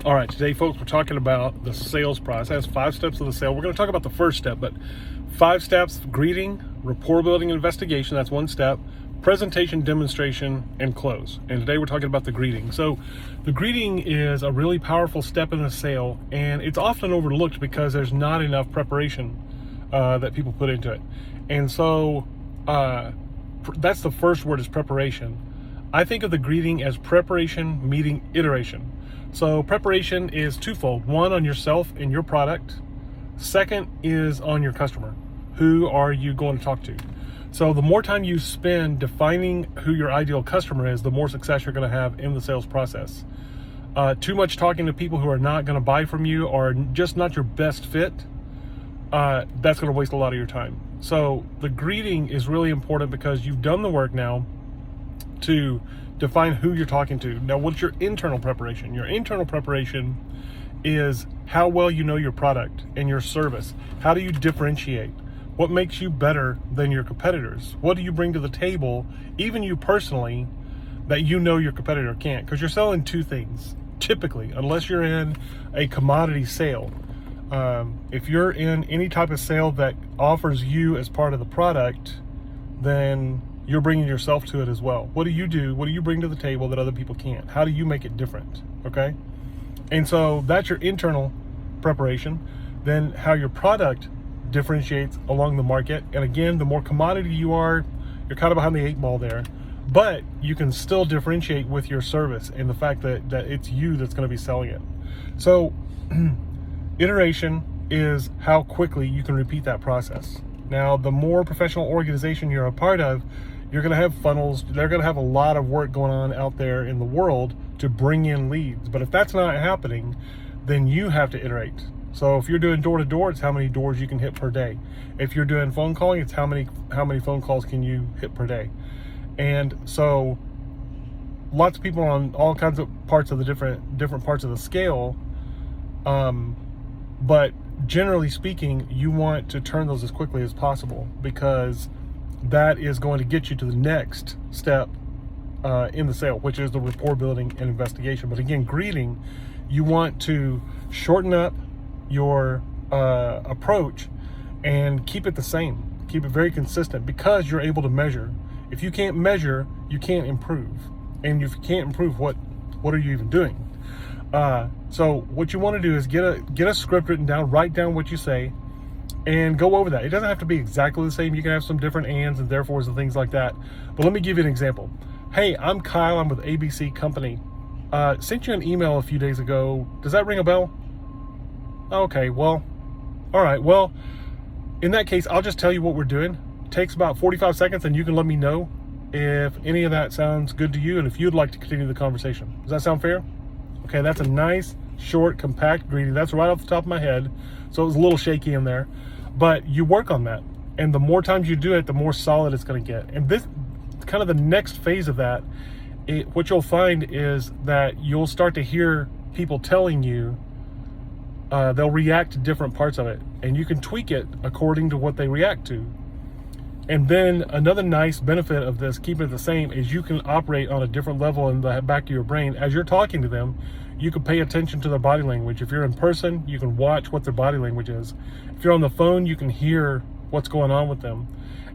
All right, today, folks, we're talking about the sales process, 5 steps of the sale. We're going to talk about the first step, but 5 steps: greeting, rapport building, investigation. That's 1 step. Presentation, demonstration, and close. And today we're talking about the greeting. So the greeting is a really powerful step in the sale, and it's often overlooked because there's not enough preparation that people put into it. And so that's the first word, is preparation. I think of the greeting as preparation meeting iteration. So preparation is twofold: one, on yourself and your product. Second is on your customer. Who are you going to talk to? So the more time you spend defining who your ideal customer is, the more success you're going to have in the sales process. Too much talking to people who are not going to buy from you or just not your best fit, that's going to waste a lot of your time. So the greeting is really important because you've done the work now to define who you're talking to. Now, what's your internal preparation? Your internal preparation is how well you know your product and your service. How do you differentiate? What makes you better than your competitors? What do you bring to the table, even you personally, that you know your competitor can't? Because you're selling 2 things, typically, unless you're in a commodity sale. If you're in any type of sale that offers you as part of the product, then you're bringing yourself to it as well. What do you do? What do you bring to the table that other people can't? How do you make it different? Okay? And so that's your internal preparation. Then how your product differentiates along the market. And again, the more commodity you are, you're kind of behind the 8 ball there. But you can still differentiate with your service and the fact that it's you that's going to be selling it. So iteration is how quickly you can repeat that process. Now, the more professional organization you're a part of, you're going to have funnels. They're going to have a lot of work going on out there in the world to bring in leads. But if that's not happening, then you have to iterate. So if you're doing door-to-door, it's how many doors you can hit per day. If you're doing phone calling, it's how many phone calls can you hit per day. And so lots of people on all kinds of parts of the different parts of the scale. But generally speaking, you want to turn those as quickly as possible, because that is going to get you to the next step in the sale, which is the rapport building and investigation. But again, greeting, you want to shorten up your approach and keep it the same. Keep it very consistent, because you're able to measure. If you can't measure, you can't improve. And if you can't improve, what are you even doing? So what you want to do is get a script written down, write down what you say, and go over that. It doesn't have to be exactly the same. You can have some different ands and therefores and things like that. But let me give you an example. Hey, I'm Kyle. I'm with ABC Company. Sent you an email a few days ago. Does that ring a bell? Okay, well, all right. Well, in that case, I'll just tell you what we're doing. It takes about 45 seconds, and you can let me know if any of that sounds good to you and if you'd like to continue the conversation. Does that sound fair? Okay, that's a nice, short, compact greeting. That's right off the top of my head. So it was a little shaky in there. But you work on that. And the more times you do it, the more solid it's going to get. And this, kind of the next phase of that, what you'll find is that you'll start to hear people telling you, they'll react to different parts of it. And you can tweak it according to what they react to. And then another nice benefit of this, keeping it the same, is you can operate on a different level in the back of your brain. As you're talking to them, you can pay attention to their body language. If you're in person, you can watch what their body language is. If you're on the phone, you can hear what's going on with them.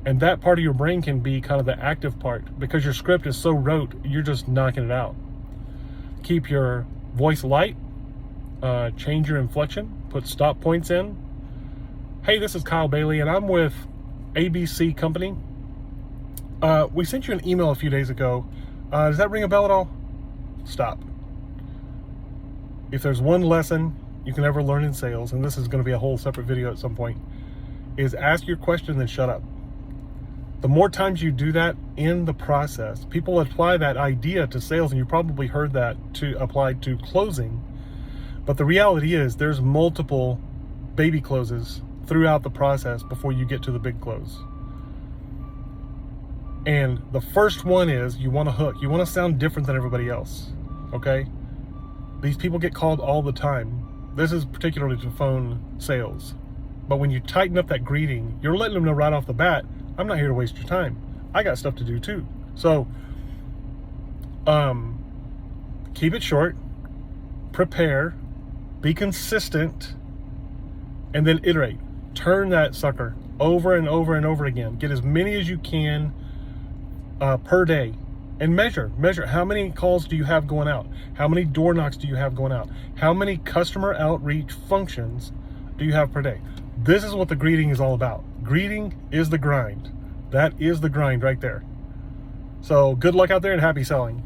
And that part of your brain can be kind of the active part, because your script is so rote, you're just knocking it out. Keep your voice light, change your inflection, put stop points in. Hey, this is Kyle Bailey, and I'm with ABC Company. We sent you an email a few days ago. Does that ring a bell at all? Stop. If there's one lesson you can ever learn in sales, and this is going to be a whole separate video at some point, is ask your question, then shut up. The more times you do that in the process, people apply that idea to sales, and you probably heard that to apply to closing. But the reality is there's multiple baby closes throughout the process before you get to the big close. And the first one is you want to hook. You want to sound different than everybody else. Okay? These people get called all the time. This is particularly to phone sales. But when you tighten up that greeting, you're letting them know right off the bat, I'm not here to waste your time. I got stuff to do too. So keep it short, prepare, Be consistent, and then iterate. Turn that sucker over and over and over again. Get as many as you can per day, and measure how many calls do you have going out, how many door knocks do you have going out, how many customer outreach functions do you have per day. This is what the greeting is all about. Greeting is the grind. That is the grind right there. So good luck out there and happy selling.